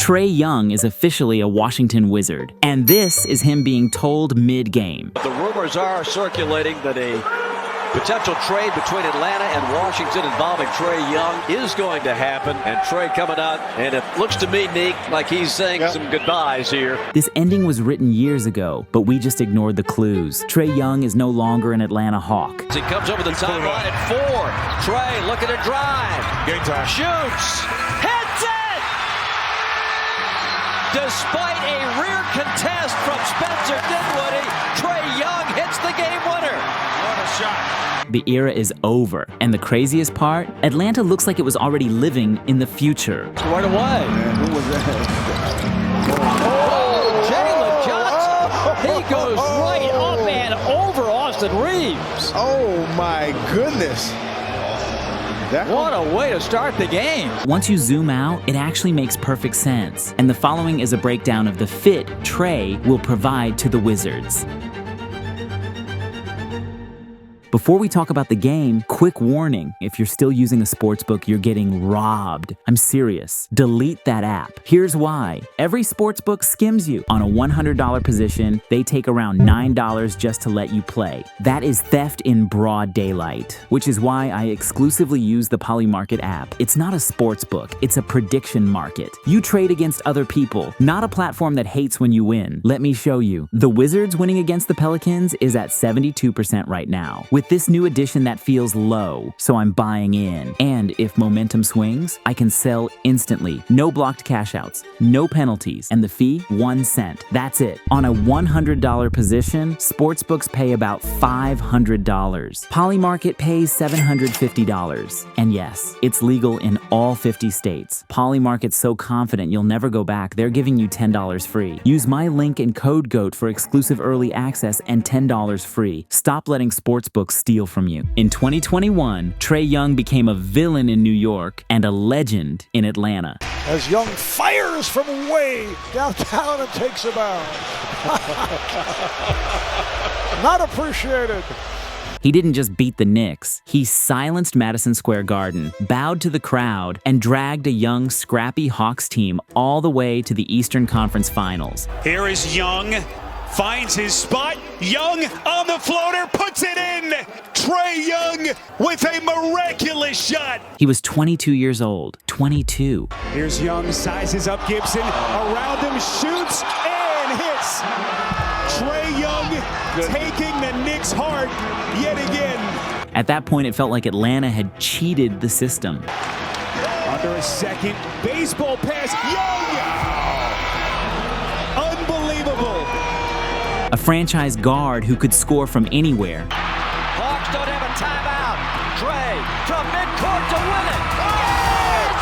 Trey Young is officially a Washington Wizard, and this is him being told mid-game. The rumors are circulating that a potential trade between Atlanta and Washington involving Trey Young is going to happen, and Trey coming out, and it looks to me, Nick, like he's saying some goodbyes here. This ending was written years ago, but we just ignored the clues. Trey Young is no longer an Atlanta Hawk. He comes over the timeline at 4. Trae looking to drive. Game time. Shoots. Hits it! Despite a rear contest from Spencer Dinwiddie, Trey Young hits the game winner. What a shot. The era is over, and the craziest part, Atlanta looks like it was already living in the future. Right away. Man, who was that? Jalen Johnson. He goes right up and over Austin Reeves. Oh my goodness. What a way to start the game. Once you zoom out, it actually makes perfect sense. And the following is a breakdown of the fit Trae will provide to the Wizards. Before we talk about the game, quick warning. If you're still using a sportsbook, you're getting robbed. I'm serious. Delete that app. Here's why. Every sportsbook skims you. On a $100 position, they take around $9 just to let you play. That is theft in broad daylight, which is why I exclusively use the Polymarket app. It's not a sportsbook, it's a prediction market. You trade against other people, not a platform that hates when you win. Let me show you. The Wizards winning against the Pelicans is at 72% right now. With this new addition, that feels low, so I'm buying in. And if momentum swings, I can sell instantly. No blocked cash outs, no penalties, and the fee, 1 cent. That's it. On a $100 position, sportsbooks pay about $500. Polymarket pays $750. And yes, it's legal in all 50 states. Polymarket's so confident you'll never go back, they're giving you $10 free. Use my link and code GOAT for exclusive early access and $10 free. Stop letting sportsbooks steal from you. In 2021, Trey Young became a villain in New York and a legend in Atlanta. As Young fires from way downtown and takes a bow. Not appreciated. He didn't just beat the Knicks, he silenced Madison Square Garden, bowed to the crowd, and dragged a young, scrappy Hawks team all the way to the Eastern Conference Finals. Here is Young, finds his spot. Young on the floater, puts it in. Trey Young with a miraculous shot. He was 22 years old. 22. Here's Young, sizes up Gibson, around him, shoots and hits. Trey Young taking the Knicks' heart yet again. At that point, it felt like Atlanta had cheated the system. Under a second, baseball pass, Young! Unbelievable. A franchise guard who could score from anywhere. Hawks don't have a timeout. Trae from midcourt to win it. Yes!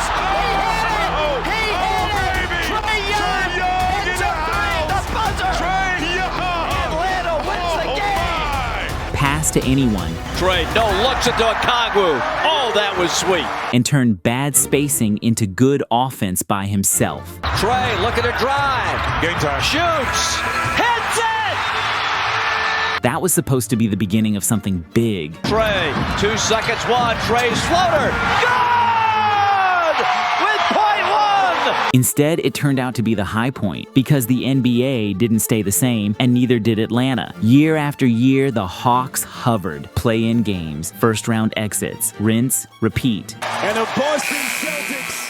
He hit it! Trey Young hits a three, the buzzer! Trey Young! Atlanta wins the game! Pass to anyone. Trae, no looks into Okongwu. Oh, that was sweet. And turned bad spacing into good offense by himself. Trae looking to drive. Game time. Shoots. Hits it! That was supposed to be the beginning of something big. Trae, 2 seconds, one. Trae's floater. Good! With .1! Instead, it turned out to be the high point because the NBA didn't stay the same, and neither did Atlanta. Year after year, the Hawks hovered. Play-in games, first-round exits, rinse, repeat. And the Boston Celtics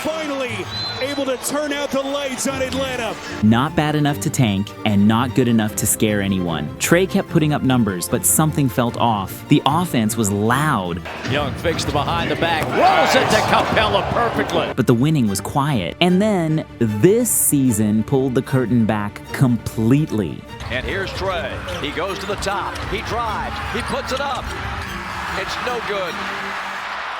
finally able to turn out the lights on Atlanta. Not bad enough to tank, and not good enough to scare anyone. Trae kept putting up numbers, but something felt off. The offense was loud. Young fakes the behind the back, rolls it to Capella perfectly. But the winning was quiet. And then, this season pulled the curtain back completely. And here's Trae. He goes to the top. He drives. He puts it up. It's no good.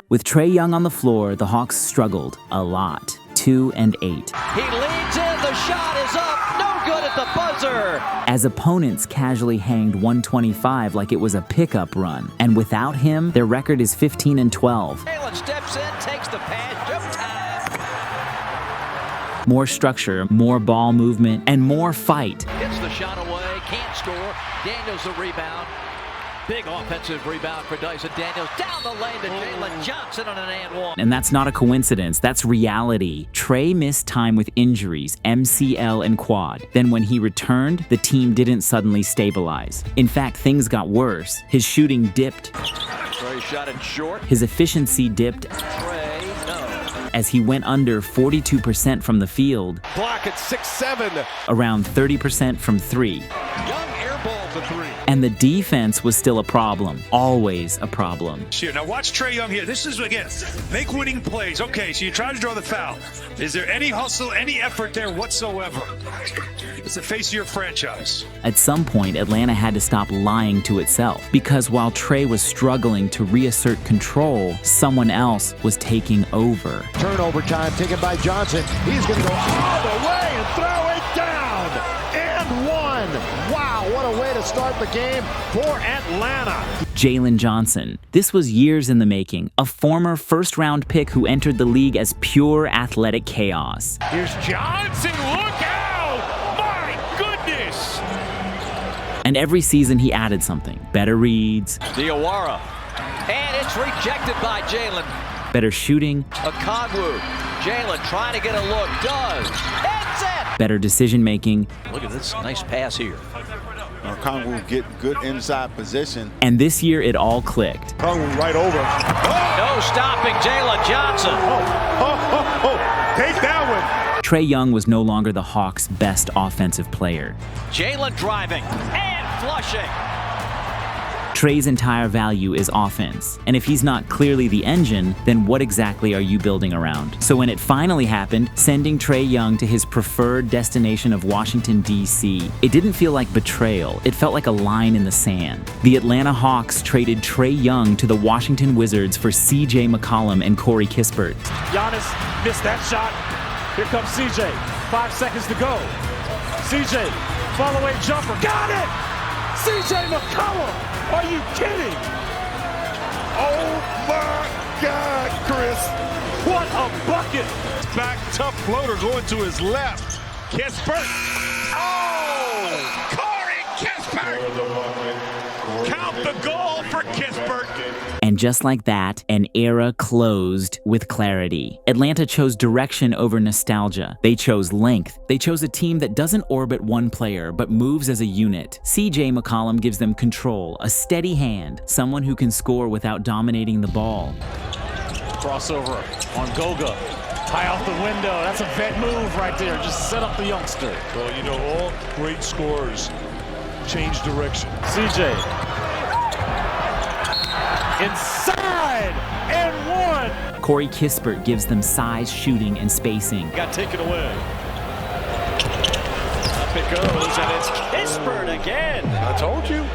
With Trey Young on the floor, the Hawks struggled a lot. 2-8. He leans in. The shot is up. No good at the buzzer. As opponents casually hanged 125 like it was a pickup run. And without him, their record is 15-12. Jalen steps in, takes the pass. Jump time. More structure, more ball movement, and more fight. Gets the shot away. Can't score. Daniels the rebound. Big offensive rebound for Dyson Daniels. Down the lane to Jalen Johnson on an and one. And that's not a coincidence, that's reality. Trae missed time with injuries, MCL and quad. Then when he returned, the team didn't suddenly stabilize. In fact, things got worse. His shooting dipped. Trae shot it short. His efficiency dipped Trae, no. as he went under 42% from the field, Block at 6'7". around 30% from three. Young airball to three. And the defense was still a problem, always a problem. Here, now watch Trey Young here. This is, again, make winning plays. Okay, so you try to draw the foul. Is there any hustle, any effort there whatsoever? It's the face of your franchise. At some point, Atlanta had to stop lying to itself, because while Trae was struggling to reassert control, someone else was taking over. Turnover time taken by Johnson. He's going to go all the way and throw it down. And one. Wow, what a way to start the game for Atlanta. Jalen Johnson. This was years in the making, a former first-round pick who entered the league as pure athletic chaos. Here's Johnson. Look out! My goodness! And every season he added something. Better reads, Diawara. And it's rejected by Jalen. better shooting, Okongwu. Jalen trying to get a look. Does. That's it. better decision-making, Look at this nice pass here. Okongwu get good inside position. and this year it all clicked. Okongwu right over. No stopping Jalen Johnson. Take that one. Trey Young was no longer the Hawks' best offensive player. Jalen driving and flushing. Trey's entire value is offense, and if he's not clearly the engine, then what exactly are you building around? So when it finally happened, sending Trey Young to his preferred destination of Washington, D.C., it didn't feel like betrayal, it felt like a line in the sand. The Atlanta Hawks traded Trey Young to the Washington Wizards for C.J. McCollum and Corey Kispert. Giannis missed that shot. Here comes CJ. 5 seconds to go. CJ, fall away jumper. Got it! CJ McCollum! Are you kidding? Oh my God, Chris. What a bucket! Back tough floater going to his left. Kispert. Oh! Corey Kispert! Count the goal for Kispert. And just like that, an era closed with clarity. Atlanta chose direction over nostalgia. They chose length. They chose a team that doesn't orbit one player, but moves as a unit. CJ McCollum gives them control, a steady hand, someone who can score without dominating the ball. Crossover on Goga. High off the window. That's a vet move right there. Just set up the youngster. Well, you know, all great scorers change direction. CJ. Inside and one. Corey Kispert gives them size, shooting, and spacing. Got taken away. Up it goes, and it's Kispert again. I told you.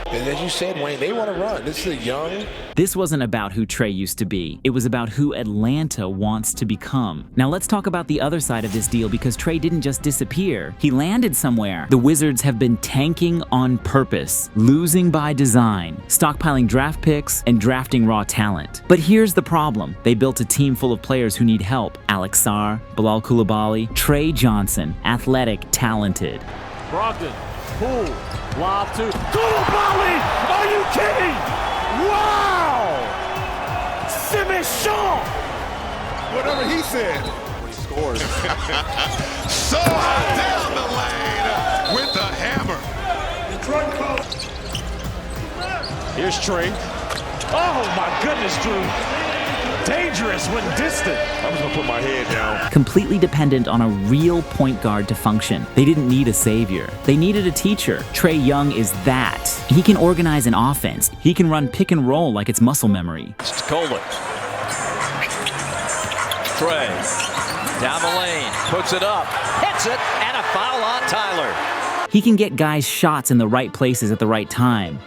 And as you said, Wayne, they want to run. This is a young. This wasn't about who Trae used to be. It was about who Atlanta wants to become. Now let's talk about the other side of this deal, because Trae didn't just disappear. He landed somewhere. The Wizards have been tanking on purpose, losing by design, stockpiling draft picks, and drafting raw talent. But here's the problem. They built a team full of players who need help. Alex Sarr, Bilal Coulibaly, Trey Johnson, athletic, talented. Brogdon, Poole, lob to Coulibaly. Are you kidding? Wow! Simon-Shaw. Whatever he said. He scores. So down the lane with the hammer. Here's Trae. Oh my goodness, Drew. Dangerous when distant. I was going to put my head down. Completely dependent on a real point guard to function. They didn't need a savior. They needed a teacher. Trey Young is that. He can organize an offense. He can run pick and roll like it's muscle memory. It's Colin. Trae. Down the lane. Puts it up. Hits it. And a foul on Tyler. He can get guys shots in the right places at the right time.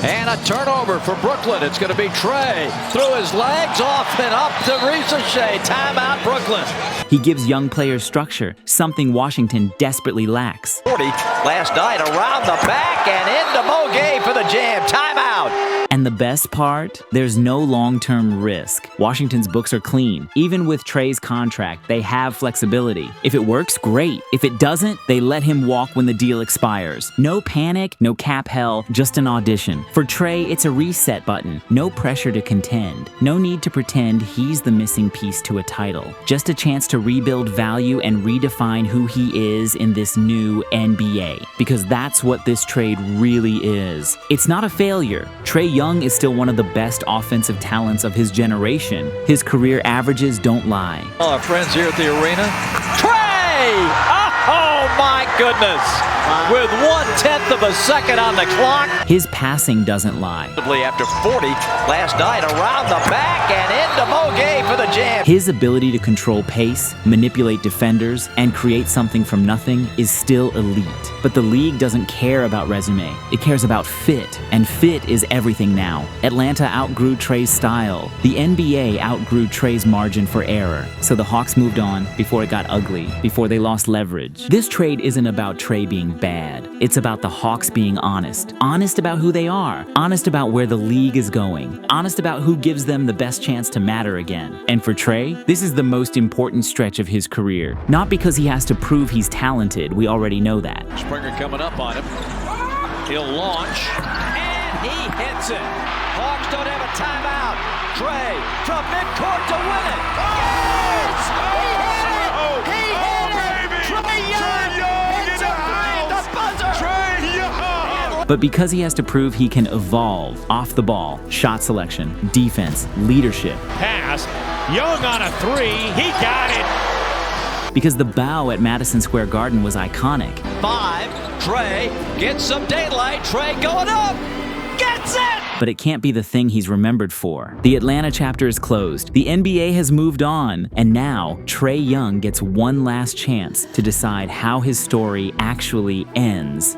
And a turnover for Brooklyn. It's going to be Trae. Through his legs, off and up to Ricochet. Timeout, Brooklyn. He gives young players structure, something Washington desperately lacks. 40 last night, around the back and into Moget for the jam. Timeout. And the best part? There's no long-term risk. Washington's books are clean. Even with Trae's contract, they have flexibility. If it works, great. If it doesn't, they let him walk when the deal expires. No panic, no cap hell, just an audition. For Trae, it's a reset button. No pressure to contend. No need to pretend he's the missing piece to a title. Just a chance to rebuild value and redefine who he is in this new NBA. Because that's what this trade really is. It's not a failure. Trey Young is still one of the best offensive talents of his generation. His career averages don't lie. All our friends here at the arena. Trae! Oh my goodness! With 1/10 of a second on the clock. His passing doesn't lie. After 40 last night, around the back and into Moget for the jam. His ability to control pace, manipulate defenders, and create something from nothing is still elite. But the league doesn't care about resume. It cares about fit, and fit is everything now. Atlanta outgrew Trae's style. The NBA outgrew Trae's margin for error. So the Hawks moved on before it got ugly, before they lost leverage. This trade isn't about Trae being bad. It's about the Hawks being honest. Honest about who they are. Honest about where the league is going. Honest about who gives them the best chance to matter again. And for Trae, this is the most important stretch of his career. Not because he has to prove he's talented, we already know that. Springer coming up on him. He'll launch, and he hits it. Hawks don't have a timeout. Trae from midcourt to win it. Yes! He hit it! He hit it! Trey Young hits a three, the buzzer! Trey Young! But because he has to prove he can evolve off the ball, shot selection, defense, leadership. Pass. Young on a three. He got it. Because the bow at Madison Square Garden was iconic. 5, Trae gets some daylight. Trae going up, gets it! But it can't be the thing he's remembered for. The Atlanta chapter is closed. The NBA has moved on. And now, Trae Young gets one last chance to decide how his story actually ends.